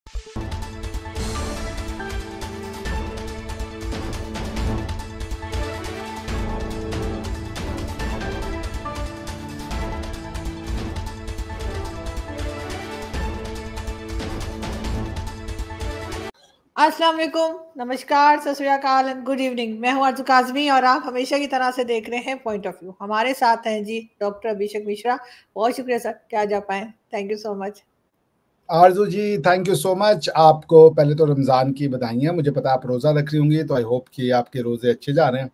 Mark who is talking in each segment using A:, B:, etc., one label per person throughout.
A: अस्सलाम वालेकुम, नमस्कार, सत श्री अकाल एंड गुड इवनिंग। मैं हूं आरजू काज़मी और आप हमेशा की तरह से देख रहे हैं पॉइंट ऑफ व्यू। हमारे साथ हैं जी डॉक्टर अभिषेक मिश्रा। बहुत शुक्रिया सर कि आज आप आए। Thank you so much.
B: Aarzoo ji, thank you so much. आपको पहले तो रमज़ान की बधाइयाँ। मुझे पता आप रोज़ा रख रही होंगी, तो आई होप कि आपके रोज़े अच्छे जा रहे हैं।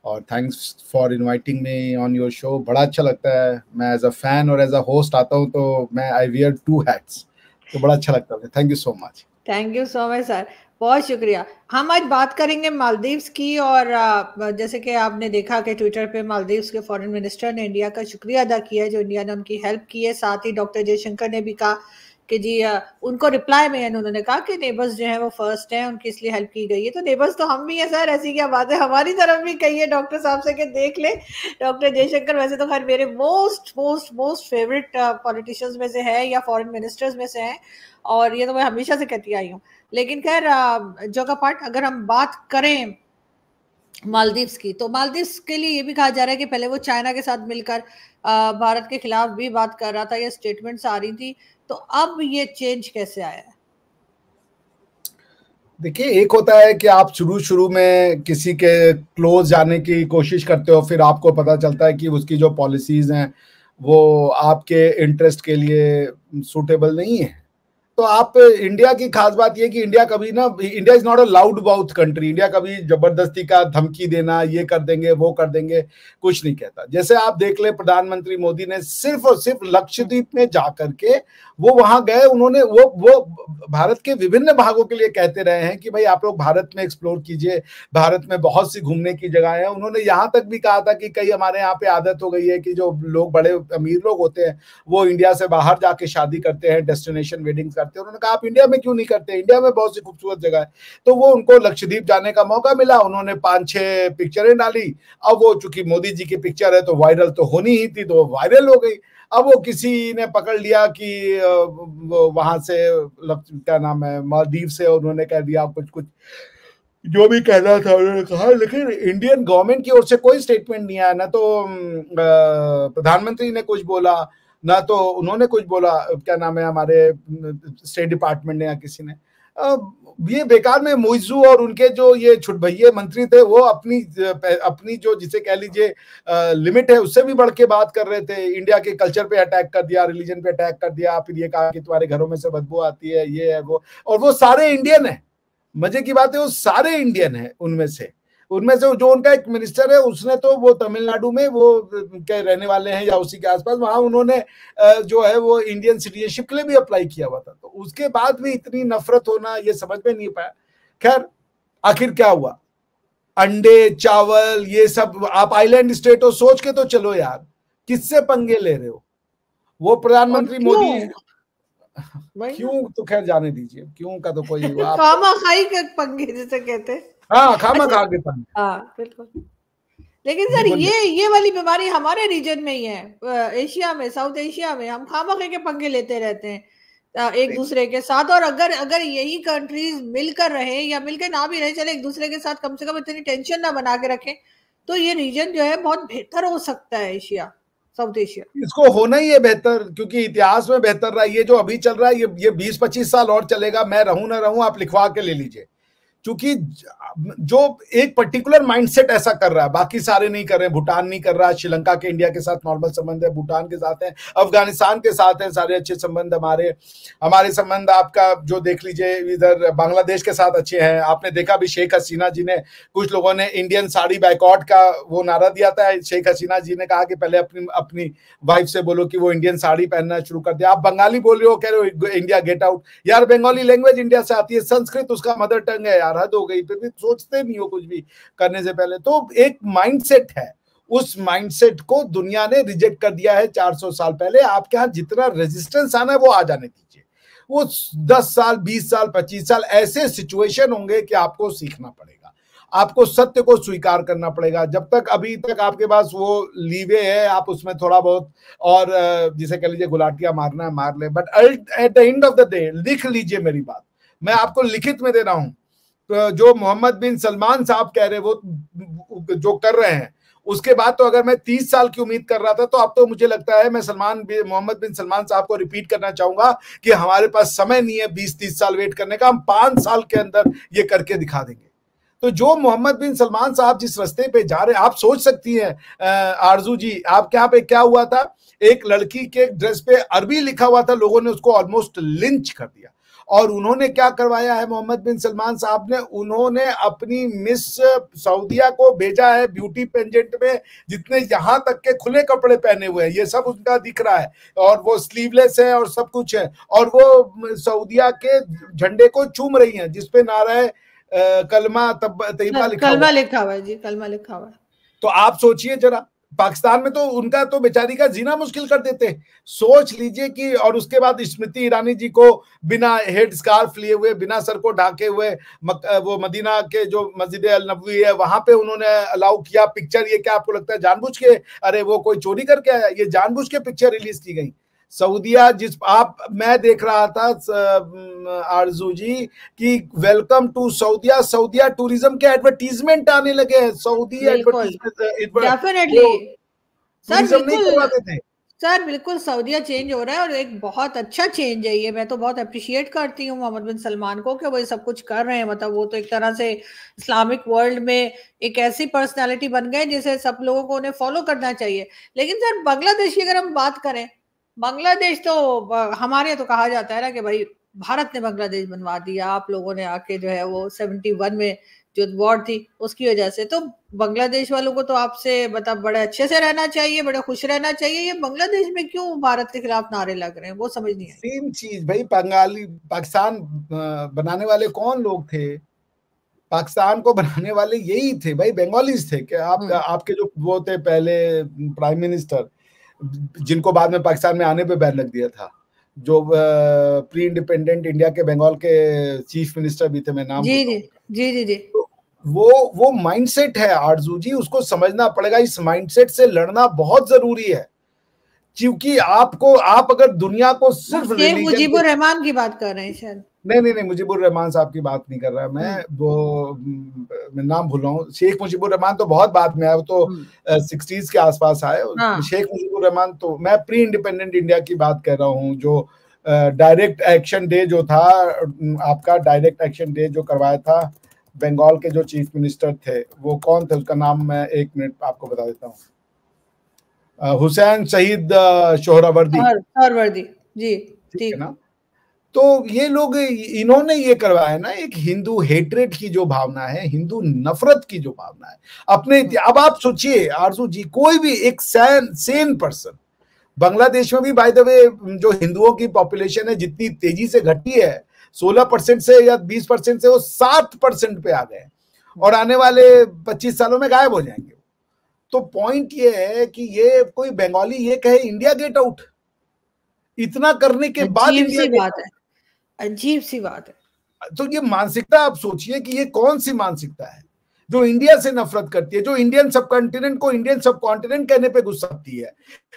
B: और thanks for inviting me on your show. बड़ा अच्छा लगता है। मैं एज अ फैन और एज अ होस्ट आता हूँ, तो मैं आई वियर टू हैट्स, तो बड़ा अच्छा लगता है। Thank you so much.
A: Thank you so much sir, बहुत शुक्रिया। हम आज बात करेंगे मालदीव्स की। और जैसे कि आपने देखा कि ट्विटर पे मालदीव्स के फॉरेन मिनिस्टर ने इंडिया का शुक्रिया अदा किया है, जो इंडिया ने उनकी हेल्प की है। साथ ही डॉक्टर जयशंकर ने भी कहा कि जी उनको रिप्लाई में उन्होंने कहा कि नेबर्स जो है वो फर्स्ट हैं, उनकी इसलिए हेल्प की गई है। तो नेबर्स तो हम भी हैं सर, ऐसी क्या बात है। हमारी तरफ भी कहिए डॉक्टर साहब से कि देख ले। डॉक्टर जयशंकर वैसे तो खैर मेरे most most most favourite politicians में से है या फॉरेन मिनिस्टर्स में से हैं, और ये तो मैं हमेशा से कहती आई हूँ। लेकिन खैर जोका पार्ट, अगर हम बात करें मालदीव्स की, तो मालदीव्स के लिए ये भी कहा जा रहा है कि पहले वो चाइना के साथ मिलकर भारत के खिलाफ भी बात कर रहा था, ये स्टेटमेंट्स आ रही थी। तो अब ये चेंज कैसे आया है?
B: देखिए, एक होता है कि आप शुरू शुरू में किसी के क्लोज जाने की कोशिश करते हो, फिर आपको पता चलता है कि उसकी जो पॉलिसीज हैं वो आपके इंटरेस्ट के लिए सूटेबल नहीं है। तो आप इंडिया की खास बात यह कि इंडिया कभी ना, India is not a loud mouth country. India कभी जबरदस्ती का धमकी देना, ये कर देंगे वो कर देंगे, कुछ नहीं कहता। जैसे आप देख ले, प्रधानमंत्री मोदी ने सिर्फ और सिर्फ लक्षद्वीप में जाकर के वो वहां गए। उन्होंने वो भारत के विभिन्न भागों के लिए कहते रहे हैं कि भाई आप लोग भारत में एक्सप्लोर कीजिए, भारत में बहुत सी घूमने की जगह है। उन्होंने यहाँ तक भी कहा था कि कई हमारे यहाँ पे आदत हो गई है कि जो लोग बड़े अमीर लोग होते हैं वो इंडिया से बाहर जाके शादी करते हैं, डेस्टिनेशन वेडिंग करते हैं। उन्होंने कहा आप इंडिया में क्यों नहीं करते, इंडिया में बहुत सी खूबसूरत जगह है। तो वो उनको लक्षद्वीप जाने का मौका मिला, उन्होंने 5-6 पिक्चरें डाली। अब वो चूंकि मोदी जी की पिक्चर है तो वायरल तो होनी ही थी, तो वायरल हो गई। अब वो किसी ने पकड़ लिया कि वहां से क्या नाम है, मालदीव से, उन्होंने कह दिया कुछ कुछ जो भी कहना था उन्होंने कहा। लेकिन इंडियन गवर्नमेंट की ओर से कोई स्टेटमेंट नहीं आया। ना तो प्रधानमंत्री ने कुछ बोला, ना तो उन्होंने कुछ बोला, क्या नाम है, हमारे स्टेट डिपार्टमेंट ने या किसी ने। ये बेकार में मुइज़्ज़ू और उनके जो ये छुटभैये मंत्री थे वो अपनी जो जिसे कह लीजिए लिमिट है उससे भी बढ़ के बात कर रहे थे। इंडिया के कल्चर पे अटैक कर दिया, रिलीजन पे अटैक कर दिया, फिर ये कहा कि तुम्हारे घरों में से बदबू आती है, ये है वो। और वो सारे इंडियन है। मजे की बात है वो सारे इंडियन है। उनमें से जो उनका एक मिनिस्टर है उसने तो वो तमिलनाडु में वो के रहने वाले हैं या उसी के आसपास, वहां उन्होंने जो है वो इंडियन सिटीजनशिप के लिए भी अप्लाई किया हुआ था। तो उसके बाद भी इतनी नफरत होना, ये समझ में नहीं पाया। खैर, आखिर क्या हुआ? अंडे चावल ये सब, आप आइलैंड स्टेट हो, सोच के तो चलो यार, किससे पंगे ले रहे हो? वो प्रधानमंत्री मोदी क्यों, तो खैर जाने दीजिए, क्यों का तो कोई
A: खामा खाई के पंगे जिसे कहते हैं।
B: हाँ, खामा खा के पंगे।
A: हाँ बिल्कुल। लेकिन सर ये वाली बीमारी हमारे रीजन में ही है, एशिया में, साउथ एशिया में हम खामा खा के पंगे लेते रहते हैं एक दूसरे के साथ। और अगर यही कंट्रीज मिलकर रहे या मिलकर ना भी रहे, चले एक दूसरे के साथ कम से कम इतनी टेंशन ना बना के रखें, तो ये रीजन जो है बहुत बेहतर हो सकता है, एशिया, साउथ एशिया।
B: इसको होना ही है बेहतर, क्योंकि इतिहास में बेहतर रहा। ये जो अभी चल रहा है ये 20-25 साल और चलेगा। मैं रहूं ना रहूं, आप लिखवा के ले लीजिए। क्योंकि जो एक पर्टिकुलर माइंडसेट ऐसा कर रहा है, बाकी सारे नहीं कर रहे। भूटान नहीं कर रहा, श्रीलंका के इंडिया के साथ नॉर्मल संबंध है, भूटान के साथ है, अफगानिस्तान के साथ है, सारे अच्छे संबंध हमारे संबंध आपका जो देख लीजिए, इधर बांग्लादेश के साथ अच्छे हैं। आपने देखा भी, शेख हसीना जी ने, कुछ लोगों ने इंडियन साड़ी बाइकॉट का वो नारा दिया था। शेख हसीना जी ने कहा कि पहले अपनी वाइफ से बोलो कि वो इंडियन साड़ी पहनना शुरू कर दिया। आप बंगाली बोल रहे हो, कह रहे हो इंडिया गेट आउट। यार बंगाली लैंग्वेज इंडिया से आती है, संस्कृत उसका मदर टंग है यार, हद हो गई। फिर भी सोचते नहीं हो कुछ भी करने से पहले। तो एक माइंडसेट है, उस माइंडसेट को दुनिया ने रिजेक्ट कर दिया है 400 साल पहले। आपके यहां जितना रेजिस्टेंस आना है वो आ जाने दीजिए। वो 10 साल, 20 साल, 25 साल ऐसे सिचुएशन होंगे कि आपको सीखना पड़ेगा। आपको सत्य को स्वीकार करना पड़ेगा। जब तक अभी तक आपके पास वो लीवे है, आप उसमें थोड़ा बहुत और जिसे कह लीजिए गुलाटियां मारना है मार ले, but at the end of the day लिख लीजिए मेरी बात, मैं आपको लिखित में दे रहा हूं। तो जो मोहम्मद बिन सलमान साहब कह रहे वो जो कर रहे हैं, उसके बाद तो अगर मैं 30 साल की उम्मीद कर रहा था, तो अब तो मुझे लगता है मैं मोहम्मद बिन सलमान साहब को रिपीट करना चाहूंगा कि हमारे पास समय नहीं है 20-30 साल वेट करने का, हम 5 साल के अंदर ये करके दिखा देंगे। तो जो मोहम्मद बिन सलमान साहब जिस रास्ते पे जा रहे हैं, आप सोच सकती हैं आरजू जी, आपके यहाँ पे क्या हुआ था, एक लड़की के ड्रेस पे अरबी लिखा हुआ था, लोगों ने उसको ऑलमोस्ट लिंच कर दिया। और उन्होंने क्या करवाया है मोहम्मद बिन सलमान साहब ने, उन्होंने अपनी मिस सऊदिया को भेजा है ब्यूटी पेजेंट में, जितने यहां तक के खुले कपड़े पहने हुए हैं, ये सब उनका दिख रहा है, और वो स्लीवलेस है और सब कुछ है, और वो सऊदिया के झंडे को चूम रही हैं जिसपे नारा कलमा तैयबा
A: लिखा हुआ है जी, कलमा लिखा हुआ है।
B: तो आप सोचिए जरा, पाकिस्तान में तो उनका तो बेचारी का जीना मुश्किल कर देते। सोच लीजिए कि, और उसके बाद स्मृति ईरानी जी को बिना हेड स्कार्फ लिए हुए, बिना सर को ढाके हुए वो मदीना के जो मस्जिद अल नबवी है वहां पे उन्होंने अलाउ किया पिक्चर। ये क्या आपको लगता है जानबूझ के, अरे वो कोई चोरी करके आया? ये जानबूझ के पिक्चर रिलीज की गई। सऊदिया मैं देख रहा था आरजू जी कि वेलकम टू सऊदिया, सऊदिया टूरिज्म के एडवर्टीजमेंट आने लगे हैं। सऊदी एडवर्टीजमेंट
A: डेफिनेटली सर,
B: नहीं करवाते थे
A: सर, बिल्कुल सऊदिया चेंज हो रहा है, और एक बहुत अच्छा चेंज है ये। मैं तो बहुत अप्रिशिएट करती हूँ मोहम्मद बिन सलमान को कि वो ये सब कुछ कर रहे हैं। मतलब वो तो एक तरह से इस्लामिक वर्ल्ड में एक ऐसी पर्सनालिटी बन गए जिसे सब लोगों को उन्हें फॉलो करना चाहिए। लेकिन सर, बांग्लादेश की अगर हम बात करें, बांग्लादेश तो हमारे यहाँ तो कहा जाता है ना कि भाई भारत ने बांग्लादेश बनवा दिया, आप लोगों ने आके जो है वो 71 में जो वॉर थी उसकी वजह से। तो बांग्लादेश वालों को तो आपसे मतलब बड़े अच्छे से रहना चाहिए, बड़े खुश रहना चाहिए। ये बांग्लादेश में क्यों भारत के खिलाफ नारे लग रहे हैं, वो समझ नहीं आई।
B: सेम चीज भाई, पाकिस्तान बनाने वाले कौन लोग थे? पाकिस्तान को बनाने वाले यही थे भाई, बंगालीज थे। कि आपके जो वो थे पहले प्राइम मिनिस्टर, जिनको बाद में पाकिस्तान में आने पे बैन लग दिया था, जो प्री इंडिपेंडेंट इंडिया के बंगाल के चीफ मिनिस्टर भी थे, मैं नाम
A: जी जी जी जी जी।
B: तो वो माइंडसेट है आरजू जी, उसको समझना पड़ेगा। इस माइंडसेट से लड़ना बहुत जरूरी है, क्योंकि आप अगर दुनिया को सिर्फ
A: मुजीबुर रहमान की बात कर रहे हैं शायद।
B: नहीं, मुजीबुर रहमान साहब की बात नहीं कर रहा मैं, मैं नाम भूल रहा हूँ। शेख मुजीबुर रहमान तो बहुत बाद में आया, वो तो 60s के आसपास आए। शेख मुजीबुर रहमान तो, मैं प्री इंडिपेंडेंट इंडिया की बात कर रहा हूँ, जो डायरेक्ट एक्शन डे जो था, आपका डायरेक्ट एक्शन डे जो करवाया था, बंगाल के जो चीफ मिनिस्टर थे वो कौन थे, उसका नाम मैं 1 मिनट आपको बता देता हूँ। हुसैन शहीद सोहरावर्दी
A: जी,
B: ठीक है ना। तो ये लोग, इन्होंने ये करवाया ना, एक हिंदू हेट्रेड की जो भावना है, हिंदू नफरत की जो भावना है अपने। अब आप सोचिए आरजू जी, कोई भी एक सेन पर्सन, बांग्लादेश में भी बाय द वे जो हिंदुओं की पॉपुलेशन है जितनी तेजी से घटी है, 16% से या 20% से वो 7% पे आ गए, और आने वाले 25 सालों में गायब हो जाएंगे। तो पॉइंट ये है कि ये कोई बंगाली ये कहे इंडिया गेट आउट, इतना करने के बाद
A: अजीब सी बात है।
B: तो ये मानसिकता आप सोचिए कि ये कौन सी मानसिकता है जो इंडिया से नफरत करती है, जो इंडियन सब कॉन्टिनेंट को इंडियन सब कॉन्टिनेंट कहने पे गुस्सा आती है,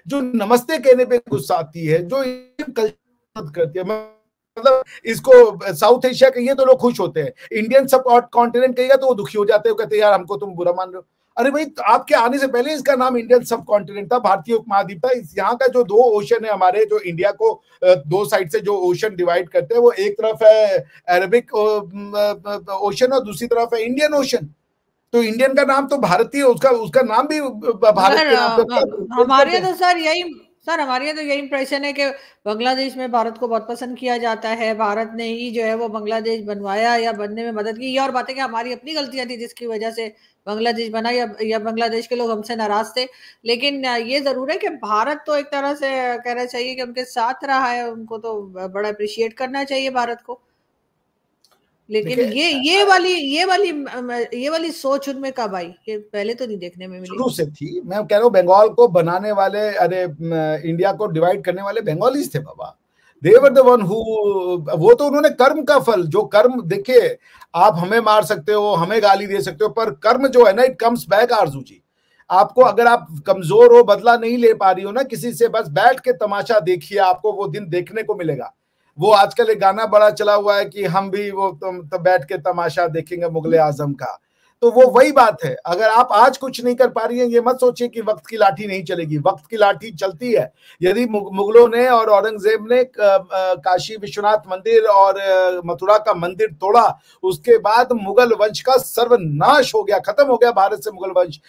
B: जो नमस्ते कहने पे गुस्सा आती है, जो इंडियन कल्चर करती है। मतलब इसको साउथ एशिया कहिए तो लोग खुश होते हैं, इंडियन सब कॉन्टिनेंट कहिएगा तो वो दुखी हो जाते हैं, कहते हैं यार हमको तुम बुरा मान रहे हो। अरे भाई, आपके आने से पहले इसका नाम इंडियन सब कॉन्टिनेंट था, भारतीय उपमहाद्वीप था। यहाँ का जो 2 ओशन है हमारे, जो इंडिया को 2 साइड से जो ओशन डिवाइड करते हैं, वो एक तरफ है अरबिक ओशन और दूसरी तरफ है इंडियन ओशन। तो इंडियन का नाम तो भारतीय, उसका नाम भी भारत के नाम पे।
A: हमारे तो हमारे यहाँ तो यही इंप्रेशन है कि बांग्लादेश में भारत को बहुत पसंद किया जाता है, भारत ने ही जो है वो बांग्लादेश बनवाया या बनने में मदद की। ये और बात है कि हमारी अपनी गलतियां थी जिसकी वजह से बांग्लादेश बना, या बांग्लादेश के लोग हमसे नाराज थे। लेकिन ये जरूर है कि भारत तो एक तरह से कहना चाहिए कि उनके साथ रहा है, उनको तो बड़ा अप्रिशिएट करना चाहिए भारत को। लेकिन ये वाली सोच उनमें कब आई? ये पहले तो नहीं देखने में मिली,
B: शुरू से थी। मैं कह रहा हूँ बंगाल को बनाने वाले, अरे इंडिया को डिवाइड करने वाले बंगालीज थे बाबा। दे वर द वन हु, वो तो उन्होंने कर्म का फल, जो कर्म, देखिए आप हमें मार सकते हो, हमें गाली दे सकते हो, पर कर्म जो है ना, इट कम्स बैक आरजू जी। आपको, अगर आप कमजोर हो, बदला नहीं ले पा रही हो ना किसी से, बस बैठ के तमाशा देखिए, आपको वो दिन देखने को मिलेगा। वो आजकल एक गाना बड़ा चला हुआ है कि हम भी वो तो बैठ के तमाशा देखेंगे मुगले आजम का। तो वो वही बात है, अगर आप आज कुछ नहीं कर पा रही हैं, ये मत सोचिए कि वक्त की लाठी नहीं चलेगी, वक्त की लाठी चलती है। यदि मुगलों ने और औरंगजेब ने काशी विश्वनाथ मंदिर और मथुरा का मंदिर तोड़ा, उसके बाद मुगल वंश का सर्वनाश हो गया, खत्म हो गया भारत से मुगल वंश।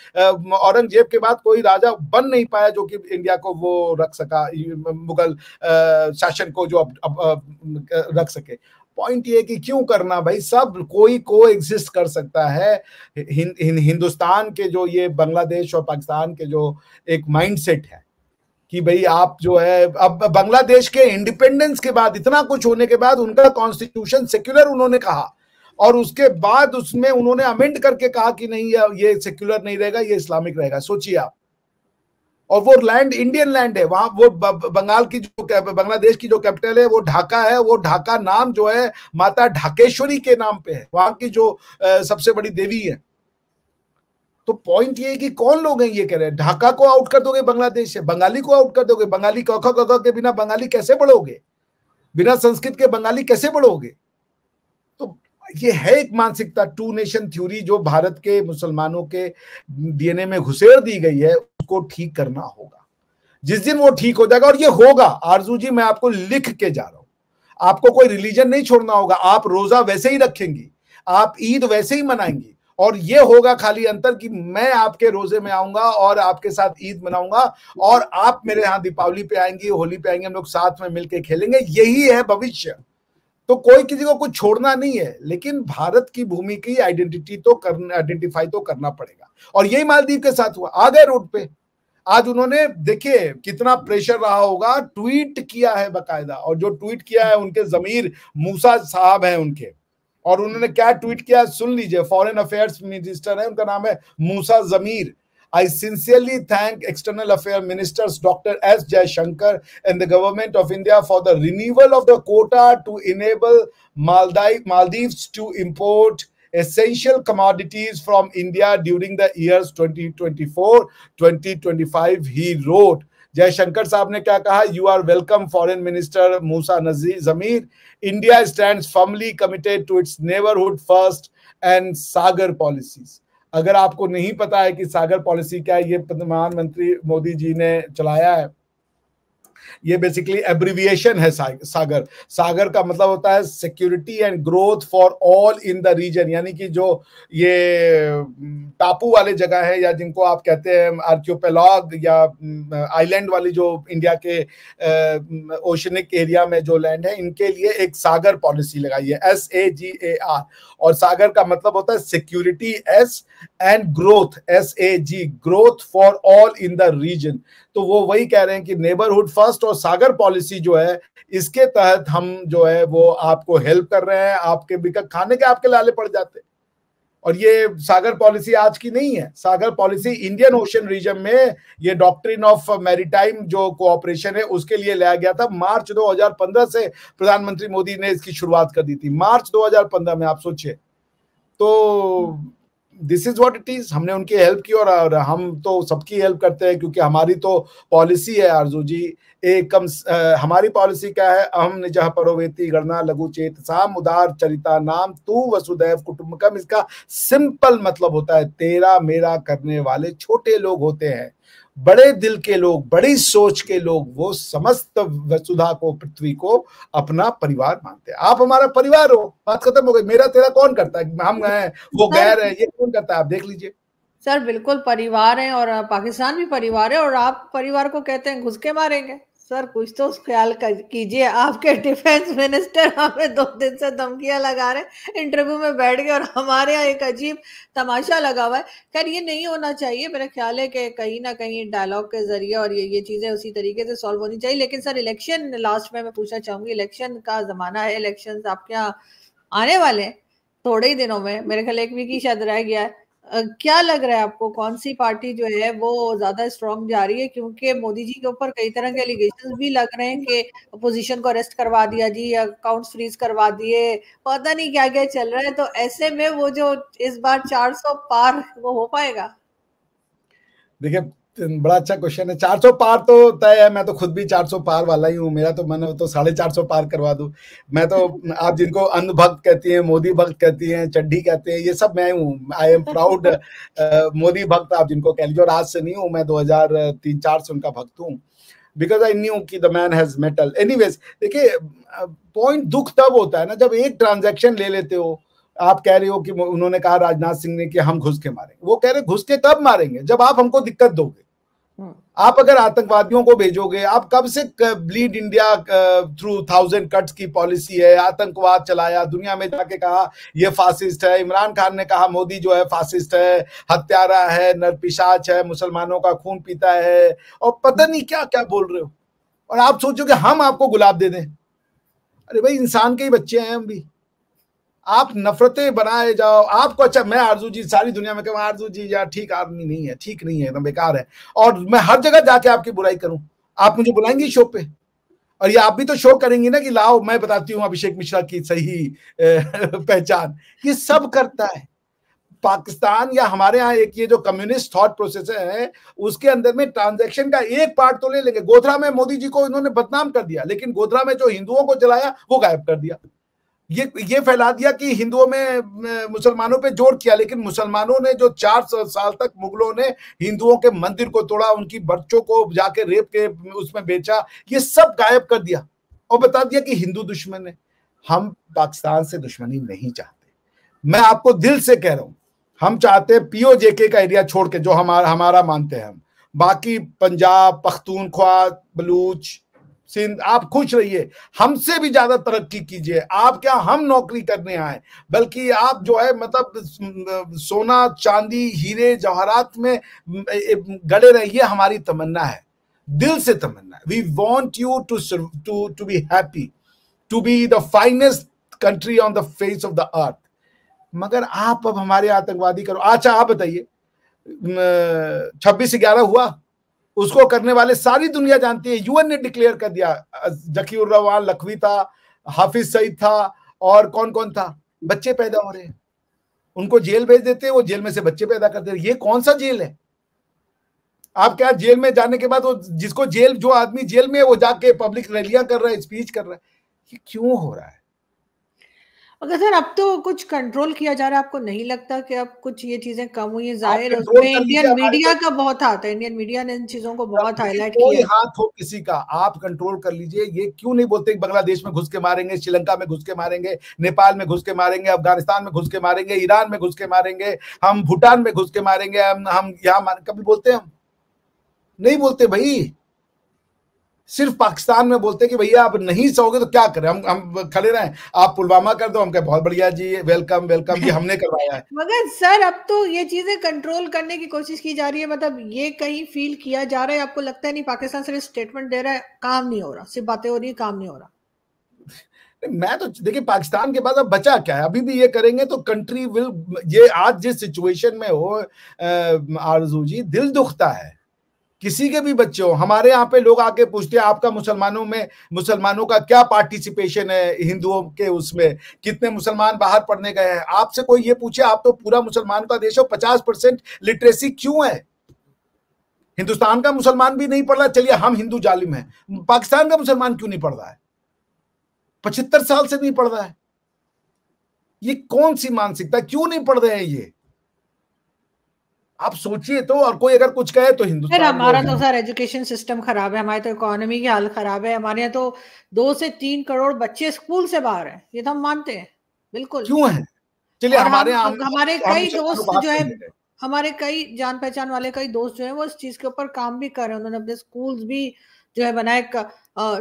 B: औरंगजेब के बाद कोई राजा बन नहीं पाया जो कि इंडिया को वो रख सका, मुगल शासन को जो रख सके। पॉइंट ये कि क्यों करना भाई, सब कोई को एग्जिस्ट कर सकता है। हिंदुस्तान के जो ये बांग्लादेश और पाकिस्तान के जो एक माइंडसेट है कि भाई आप जो है, अब बांग्लादेश के इंडिपेंडेंस के बाद, इतना कुछ होने के बाद, उनका कॉन्स्टिट्यूशन सेक्युलर उन्होंने कहा, और उसके बाद उसमें उन्होंने अमेंड करके कहा कि नहीं, ये सेक्युलर नहीं रहेगा, ये इस्लामिक रहेगा। सोचिए आप, और वो लैंड इंडियन लैंड है, वहां वो बंगाल की जो, बांग्लादेश की जो कैपिटल है वो ढाका है, वो ढाका नाम जो है माता ढाकेश्वरी के नाम पे है, वहां की जो सबसे बड़ी देवी है। तो पॉइंट ये है कि कौन लोग हैं ये कह रहे हैं ढाका को आउट कर दोगे बांग्लादेश से, बंगाली को आउट कर दोगे, बंगाली क के बिना बंगाली कैसे बढ़ोगे, बिना संस्कृत के बंगाली कैसे बढ़ोगे। तो ये है एक मानसिकता, टू नेशन थ्योरी, जो भारत के मुसलमानों के डीएनए में घुसेड़ दी गई है, उसको ठीक करना होगा। जिस दिन वो ठीक हो जाएगा, और ये होगा आरजू जी, मैं आपको लिख के जा रहा हूं, आपको कोई रिलीजन नहीं छोड़ना होगा, आप रोजा वैसे ही रखेंगी, आप ईद वैसे ही मनाएंगी, और ये होगा खाली अंतर कि मैं आपके रोजे में आऊंगा और आपके साथ ईद मनाऊंगा, और आप मेरे यहाँ दीपावली पे आएंगी, होली पे आएंगे, हम लोग साथ में मिलकर खेलेंगे। यही है भविष्य। तो कोई किसी को कुछ छोड़ना नहीं है, लेकिन भारत की भूमि की आइडेंटिटी तो आइडेंटिफाई तो करना पड़ेगा। और यही मालदीव के साथ हुआ, आ गए रोड पे। आज उन्होंने, देखिए कितना प्रेशर रहा होगा, ट्वीट किया है बकायदा, और जो ट्वीट किया है उनके जमीर मूसा साहब हैं उनके, और उन्होंने क्या ट्वीट किया सुन लीजिए। फॉरेन अफेयर्स मिनिस्टर है, उनका नाम है मूसा जमीर। I sincerely thank External Affairs Ministers Dr. S. Jaishankar and the Government of India for the renewal of the quota to enable Maldives to import essential commodities from India during the years 2024-2025, he wrote. Jaishankar साहब ने क्या कहा, you are welcome foreign minister Moosa Zameer, India stands firmly committed to its neighbourhood first and Sagar policies. अगर आपको नहीं पता है कि सागर पॉलिसी क्या है, ये प्रधानमंत्री मोदी जी ने चलाया है। ये बेसिकली एब्रिविएशन है सागर। सागर का मतलब होता है security and growth for all in the region, यानी कि जो ये टापू वाले जगह है, या जिनको आप कहते हैं आर्कियोपेलॉग या आइलैंड वाली जो इंडिया के ओशनिक एरिया में जो लैंड है, इनके लिए एक सागर पॉलिसी लगाई है, SAGAR। और सागर का मतलब होता है security S and growth SAG, growth for all in the region. तो वो वही कह रहे हैं कि नेबरहुड फर्स्ट और सागर पॉलिसी जो है, इसके तहत हम जो है वो आपको हेल्प कर रहे हैं, आपके बिका खाने के आपके लाले पड़ जाते। और ये सागर पॉलिसी आज की नहीं है, सागर पॉलिसी इंडियन ओशन रीजन में ये डॉक्ट्रिन ऑफ मैरीटाइम जो कोऑपरेशन है उसके लिए लाया गया था। मार्च 2015 से प्रधानमंत्री मोदी ने इसकी शुरुआत कर दी थी, मार्च 2015 में, आप सोचिए। तो this is what it is. हमने उनकी हेल्प की, और हम तो सबकी हेल्प करते हैं, क्योंकि हमारी तो पॉलिसी है आरजू जी, एकम हमारी पॉलिसी क्या है, अहम निजः परोवेति गणना लघु चेतसाम उदार चरिता नाम तू वसुदैव कुटुंबकम। इसका सिंपल मतलब होता है तेरा मेरा करने वाले छोटे लोग होते हैं, बड़े दिल के लोग, बड़ी सोच के लोग, वो समस्त वसुधा को, पृथ्वी को अपना परिवार मानते हैं। आप हमारा परिवार हो, बात खत्म हो गई। मेरा तेरा कौन करता है, हम हैं वो गैर है, ये कौन करता है, आप देख लीजिए।
A: सर बिल्कुल परिवार है, और पाकिस्तान भी परिवार है, और आप परिवार को कहते हैं घुस के मारेंगे। सर कुछ तो ख्याल कीजिए। आपके डिफेंस मिनिस्टर हमें 2 दिन से धमकियां लगा रहे, इंटरव्यू में बैठ गए, और हमारे यहाँ एक अजीब तमाशा लगा हुआ है। खैर ये नहीं होना चाहिए, मेरा ख्याल है कि कहीं ना कहीं डायलॉग के जरिए और ये चीजें उसी तरीके से सॉल्व होनी चाहिए। लेकिन सर इलेक्शन, लास्ट में मैं पूछना चाहूंगी, इलेक्शन का जमाना है, इलेक्शन आपके यहाँ आने वाले हैं थोड़े ही दिनों में, मेरे ख्याल 1 वीक ही शायद रह गया है। क्या लग रहा है आपको, कौन सी पार्टी जो है वो ज्यादा स्ट्रांग जा रही है? क्योंकि मोदी जी के ऊपर कई तरह के एलिगेशंस भी लग रहे हैं कि अपोजिशन को अरेस्ट करवा दिया जी, अकाउंट्स फ्रीज करवा दिए, पता नहीं क्या क्या चल रहा है। तो ऐसे में वो जो इस बार 400 पार वो हो पाएगा?
B: देखिए, बड़ा अच्छा क्वेश्चन है। 400 पार तो तय है, मैं तो खुद भी 400 पार वाला ही हूँ। मेरा तो मन है तो 450 पार करवा दूं। मैं तो, आप जिनको अंध भक्त कहती हैं, मोदी भक्त कहती हैं, चड्ढी कहते हैं, ये सब मैं हूँ। आई एम प्राउड मोदी भक्त आप जिनको कह लीजिए। और आज से नहीं हूँ, मैं 2003-4 से उनका भक्त हूँ, बिकॉज आई न्यू कि the man has metal. Anyways, देखिए, पॉइंट दुख तब होता है ना जब एक ट्रांजैक्शन ले लेते हो। आप कह रहे हो कि उन्होंने कहा राजनाथ सिंह ने कि हम घुस के मारेंगे। वो कह रहे घुस के कब मारेंगे? जब आप हमको दिक्कत दोगे। आप अगर आतंकवादियों को भेजोगे, आप कब से ब्लीड इंडिया थ्रू 1000 कट्स की पॉलिसी है, आतंकवाद चलाया, दुनिया में जाके कहा ये फासिस्ट है। इमरान खान ने कहा मोदी जो है फासिस्ट है, हत्यारा है, नरपिशाच है, मुसलमानों का खून पीता है, और पता नहीं क्या क्या बोल रहे हो। और आप सोचो कि हम आपको गुलाब दे दें? अरे भाई, इंसान के ही बच्चे हैं हम भी। आप नफरतें बनाए जाओ आपको। अच्छा, मैं आरजू जी सारी दुनिया में कहूँ आरजू जी यार ठीक आदमी नहीं है, ठीक नहीं है, एकदम बेकार है, और मैं हर जगह जाके आपकी बुराई करूं, आप मुझे बुलाएंगी शो पे? और ये आप भी तो शो करेंगी ना कि लाओ मैं बताती हूँ अभिषेक मिश्रा की सही पहचान। ये सब करता है पाकिस्तान, या हमारे यहाँ एक ये जो कम्युनिस्ट थॉट प्रोसेस है, उसके अंदर में ट्रांजैक्शन का एक पार्ट तो ले लेंगे। गोधरा में मोदी जी को इन्होंने बदनाम कर दिया, लेकिन गोधरा में जो हिंदुओं को जलाया वो गायब कर दिया। ये फैला दिया कि हिंदुओं में मुसलमानों पे जोर किया, लेकिन मुसलमानों ने जो 400 साल तक मुगलों ने हिंदुओं के मंदिर को तोड़ा, उनकी बच्चों को जाके रेप के उसमें बेचा, ये सब गायब कर दिया और बता दिया कि हिंदू दुश्मन है। हम पाकिस्तान से दुश्मनी नहीं चाहते, मैं आपको दिल से कह रहा हूं। हम चाहते हैं पीओजेके का एरिया छोड़ के, जो हमारा मानते हैं हम, बाकी पंजाब, पख्तूनख्वा, बलूच, सिंध, आप खुश रहिए, हमसे भी ज्यादा तरक्की कीजिए। आप क्या हम नौकरी करने आए, बल्कि आप जो है मतलब सोना चांदी हीरे जवाहरात में गड़े रहिए, हमारी तमन्ना है, दिल से तमन्ना है। We want you to be happy, to be the finest country on the face of the earth. मगर आप अब हमारे आतंकवादी करो। अच्छा आप बताइए, 26/11 हुआ, उसको करने वाले सारी दुनिया जानती है, यूएन ने डिक्लेयर कर दिया। जकीउर रहमान लखवी था, हाफिज सईद था, और कौन कौन था। बच्चे पैदा हो रहे हैं, उनको जेल भेज देते हैं, वो जेल में से बच्चे पैदा करते हैं। ये कौन सा जेल है? आप क्या जेल में जाने के बाद वो जिसको जेल, जो आदमी जेल में है, वो जाके पब्लिक रैलियां कर रहा है, स्पीच कर रहा है? ये क्यों हो रहा है?
A: मगर सर अब तो कुछ कंट्रोल किया जा रहा है, आपको नहीं लगता कि अब कुछ ये चीजें कम हुई है?
B: आप
A: जाहिर है
B: कंट्रोल
A: उसमें
B: कर लीजिए,
A: इंडियन
B: हमारे
A: मीडिया का बहुत हाथ है, इंडियन मीडिया ने इन चीजों को बहुत
B: भी
A: हाईलाइट
B: कोई
A: किया है।
B: हाथ हो किसी का, आप कंट्रोल कर लीजिए। ये क्यों नहीं बोलते कि बांग्लादेश में घुस के मारेंगे, श्रीलंका में घुस के मारेंगे, नेपाल में घुस के मारेंगे, अफगानिस्तान में घुस के मारेंगे, ईरान में घुस के मारेंगे, हम भूटान में घुस के मारेंगे, हम यहाँ कभी बोलते हैं? हम नहीं बोलते भाई। सिर्फ पाकिस्तान में बोलते कि भैया आप नहीं सहोगे तो क्या करें, हम खड़े रहें, आप पुलवामा कर दो, हम कहे बहुत बढ़िया जी, वेलकम वेलकम जी, हमने करवाया है।
A: मगर सर अब तो ये चीजें कंट्रोल करने की कोशिश की जा रही है, मतलब ये कहीं फील किया जा रहा है, आपको लगता है नहीं पाकिस्तान सिर्फ स्टेटमेंट दे रहा है, काम नहीं हो रहा, सिर्फ बातें हो रही है, काम नहीं हो रहा?
B: मैं तो देखिए, पाकिस्तान के बाद अब बचा क्या है? अभी भी ये करेंगे तो कंट्री विल, ये आज जिस सिचुएशन में हो आरजू जी, दिल दुखता है। किसी के भी बच्चे हो, हमारे यहाँ पे लोग आके पूछते हैं आपका मुसलमानों का क्या पार्टिसिपेशन है हिंदुओं के, उसमें कितने मुसलमान बाहर पढ़ने गए हैं? आपसे कोई ये पूछे, आप तो पूरा मुसलमान का देश हो, 50% लिटरेसी क्यों है? हिंदुस्तान का मुसलमान भी नहीं पढ़ रहा, चलिए हम हिंदू जालिम हैं, पाकिस्तान का मुसलमान क्यों नहीं पढ़ रहा है? 75 साल से नहीं पढ़ रहा है। ये कौन सी मानसिकता, क्यों नहीं पढ़ रहे हैं ये? आप सोचिए तो। और कोई अगर कुछ कहे तो
A: सर
B: हिंदुस्तान
A: हमारा तो सर एजुकेशन सिस्टम खराब है, हमारी तो इकोनॉमी की हालत खराब है, हमारे यहाँ तो 2 से 3 करोड़ बच्चे स्कूल से बाहर हैं, ये तो हम मानते हैं बिल्कुल।
B: क्यों है? चलिए
A: और
B: हमारे
A: हम
B: यहाँ
A: हमारे
B: हम
A: कई
B: मुसलमानों
A: दोस्त
B: को हक
A: जो है,
B: नहीं दे रहे।
A: हमारे कई जान पहचान वाले कई दोस्त जो है वो इस चीज के ऊपर काम भी कर रहे हैं, उन्होंने अपने स्कूल्स भी जो है बनाए।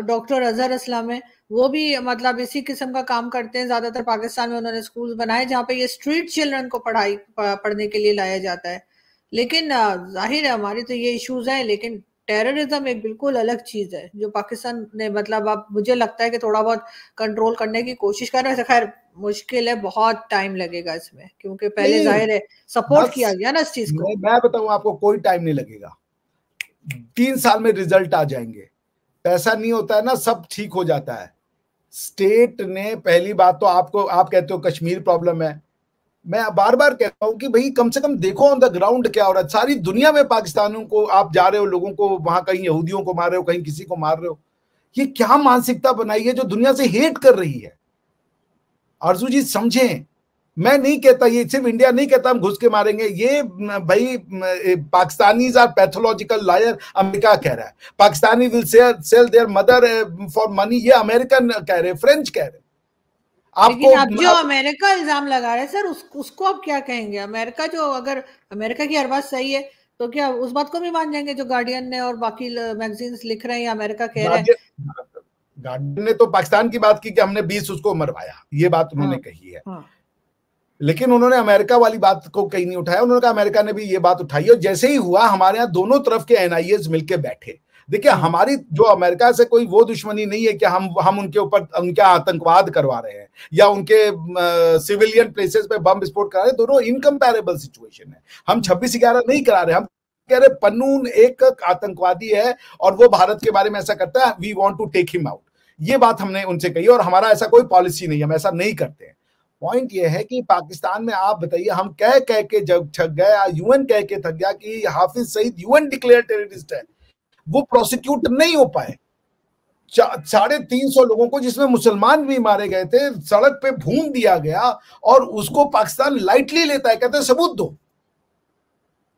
A: डॉक्टर अजहर असलम है, वो भी मतलब इसी किस्म का काम करते हैं, ज्यादातर पाकिस्तान में उन्होंने स्कूल्स बनाए जहाँ पे ये स्ट्रीट चिल्ड्रन को पढ़ने के लिए लाया जाता है। लेकिन जाहिर है हमारी तो ये इश्यूज हैं, लेकिन टेररिज्म एक बिल्कुल अलग चीज है जो पाकिस्तान ने मतलब अब मुझे लगता है कि थोड़ा बहुत कंट्रोल करने की कोशिश कर रहे हैं। खैर मुश्किल है, बहुत टाइम लगेगा इसमें, क्योंकि पहले जाहिर है सपोर्ट किया गया ना इस चीज को।
B: मैं बताऊं आपको, कोई टाइम नहीं लगेगा, 3 साल में रिजल्ट आ जाएंगे। पैसा नहीं होता है ना, सब ठीक हो जाता है। स्टेट ने, पहली बात तो आपको, आप कहते हो कश्मीर प्रॉब्लम है, मैं बार बार कहता हूं कि भाई कम से कम देखो ऑन द ग्राउंड क्या हो रहा है। सारी दुनिया में पाकिस्तानियों को आप जा रहे हो, लोगों को वहां, कहीं यहूदियों को मार रहे हो, कहीं किसी को मार रहे हो। ये क्या मानसिकता बनाई है जो दुनिया से हेट कर रही है? आरजू जी समझें, मैं नहीं कहता, ये सिर्फ इंडिया नहीं कहता हम घुस के मारेंगे, ये भाई Pakistanis are pathological liar, America कह रहा है। Pakistani will sell their mother for money, ये अमेरिकन कह रहे, फ्रेंच कह रहे।
A: लेकिन अब जो अमेरिका इल्जाम लगा रहे हैं सर, उसको आप क्या कहेंगे? अमेरिका जो, अगर अमेरिका की हर बात सही है तो क्या उस बात को भी मान जाएंगे जो गार्डियन ने और बाकी मैगजीन्स लिख रहे हैं या अमेरिका कह रहे हैं?
B: गार्डियन ने तो पाकिस्तान की बात की कि हमने 20 उसको मरवाया, ये बात उन्होंने कही है। लेकिन उन्होंने अमेरिका वाली बात को कहीं नहीं उठाया। उन्होंने कहा अमेरिका ने भी ये बात उठाई, और जैसे ही हुआ हमारे यहाँ दोनों तरफ के एनआईएस मिलके बैठे। देखिए, हमारी जो अमेरिका से कोई वो दुश्मनी नहीं है कि हम उनके ऊपर उनका आतंकवाद करवा रहे हैं या उनके सिविलियन प्लेसेस पे बम विस्फोट करा रहे हैं। दोनों इनकम्पैरेबल सिचुएशन है। हम 26/11 नहीं करा रहे, हम कह रहे पन्नून एक आतंकवादी है और वो भारत के बारे में ऐसा करता है, we want to take him out. ये बात हमने उनसे कही, और हमारा ऐसा कोई पॉलिसी नहीं है, हम ऐसा नहीं करते हैं। पॉइंट ये है कि पाकिस्तान में आप बताइए, हम कह के जब थक गए, यूएन कह के थक गया कि Hafiz Saeed UN declare terrorist है, वो प्रोसिक्यूट नहीं हो पाए। 350 लोगों को, जिसमें मुसलमान भी मारे गए थे, सड़क पे भून दिया गया, और उसको पाकिस्तान लाइटली लेता है, कहते हैं सबूत दो।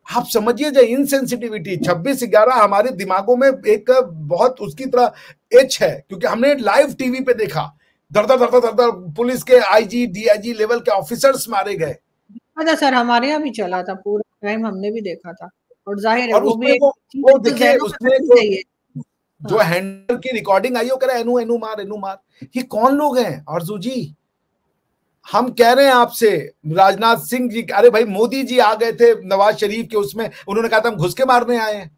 B: आप समझिए जो इनसेंसिटिविटी, 26/11 हमारे दिमागों में एक बहुत उसकी तरह एच है, क्योंकि हमने लाइव टीवी पे देखा, दर दर पुलिस के आईजी डीआईजी लेवल के ऑफिसर्स मारे गए।
A: अच्छा सर, हमारे यहाँ भी चला था पूरा टाइम, हमने भी देखा था, और जाहिर है
B: और
A: वो भी
B: वो देखिए, उसमें जो हैंडल की रिकॉर्डिंग आई, वो कह रहा है एनू मार, एनू मार। ये कौन लोग हैं आरजू जी? हम कह रहे हैं आपसे, राजनाथ सिंह जी, अरे भाई मोदी जी आ गए थे नवाज शरीफ के उसमें, उन्होंने कहा था हम घुस के मारने आए हैं।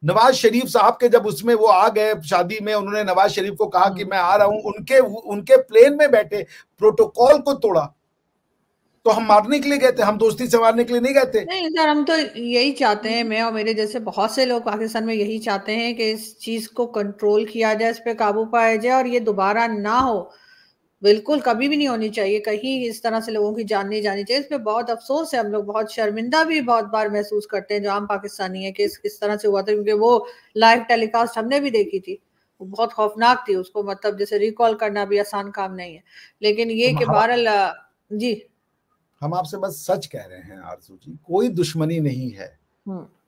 B: नवाज शरीफ साहब के जब उसमें वो आ गए शादी में, उन्होंने नवाज शरीफ को कहा कि मैं आ रहा हूं, उनके प्लेन में बैठे, प्रोटोकॉल को तोड़ा। तो हम मारने के लिए गए थे, हम दोस्ती से मारने के लिए नहीं गए थे।
A: नहीं सर, हम तो यही चाहते हैं, मैं और मेरे जैसे बहुत से लोग पाकिस्तान में यही चाहते हैं कि इस चीज को कंट्रोल किया जाए, इस पे काबू पाया जाए, और ये दोबारा ना हो। बिल्कुल कभी भी नहीं होनी चाहिए, कहीं इस तरह से लोगों की जान नहीं जानी चाहिए। इस पे बहुत अफसोस है, हम लोग बहुत शर्मिंदा भी बहुत बार महसूस करते हैं जो आम पाकिस्तानी है कि इस तरह से हुआ था, क्योंकि वो लाइव टेलीकास्ट हमने भी देखी थी, वो बहुत खौफनाक थी। उसको मतलब जैसे रिकॉल करना भी आसान काम नहीं है। लेकिन ये कि बहरहाल जी,
B: हम आपसे बस सच कह रहे हैं आरजू जी, कोई दुश्मनी नहीं है,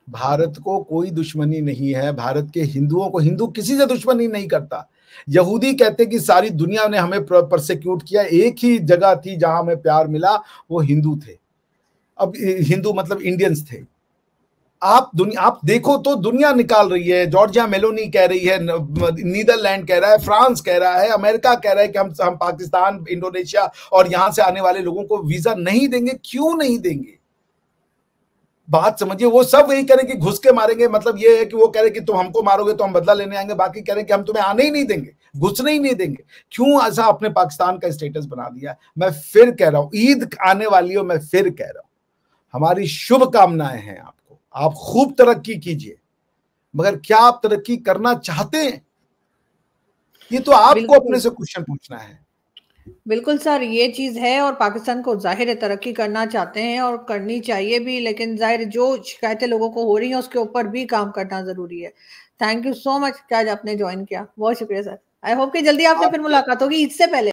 B: भारत को कोई दुश्मनी नहीं है। भारत के हिंदुओं को, हिंदू किसी से दुश्मनी नहीं करता। यहूदी कहते कि सारी दुनिया ने हमें परसिक्यूट किया, एक ही जगह थी जहां हमें प्यार मिला, वो हिंदू थे। अब हिंदू मतलब इंडियंस थे। आप देखो तो दुनिया निकाल रही है। जॉर्जिया मेलोनी कह रही है, नीदरलैंड कह रहा है, फ्रांस कह रहा है, अमेरिका कह रहा है कि हम पाकिस्तान, इंडोनेशिया और यहां से आने वाले लोगों को वीजा नहीं देंगे। क्यों नहीं देंगे? बात समझिए, वो सब वही करें कि घुस के मारेंगे। मतलब ये है कि वो कह रहे कि तुम हमको मारोगे तो हम बदला लेने आएंगे, बाकी कह रहे कि हम तुम्हें आने ही नहीं देंगे, घुसने ही नहीं देंगे। क्यों ऐसा आपने पाकिस्तान का स्टेटस बना दिया? मैं फिर कह रहा हूं, ईद आने वाली हो, मैं फिर कह रहा हूं, हमारी शुभकामनाएं हैं आपको, आप खूब तरक्की कीजिए, मगर क्या आप तरक्की करना चाहते हैं? ये तो आपको अपने से क्वेश्चन पूछना है।
A: बिल्कुल सर, ये चीज है, और पाकिस्तान को जाहिर है तरक्की करना चाहते हैं और करनी चाहिए भी, लेकिन जाहिर जो शिकायतें लोगों को हो रही हैं उसके ऊपर भी काम करना जरूरी है। थैंक यू सो मच कि आज आपने ज्वाइन किया, बहुत शुक्रिया सर। आई होप कि जल्दी आपसे फिर मुलाकात होगी ईद से पहले।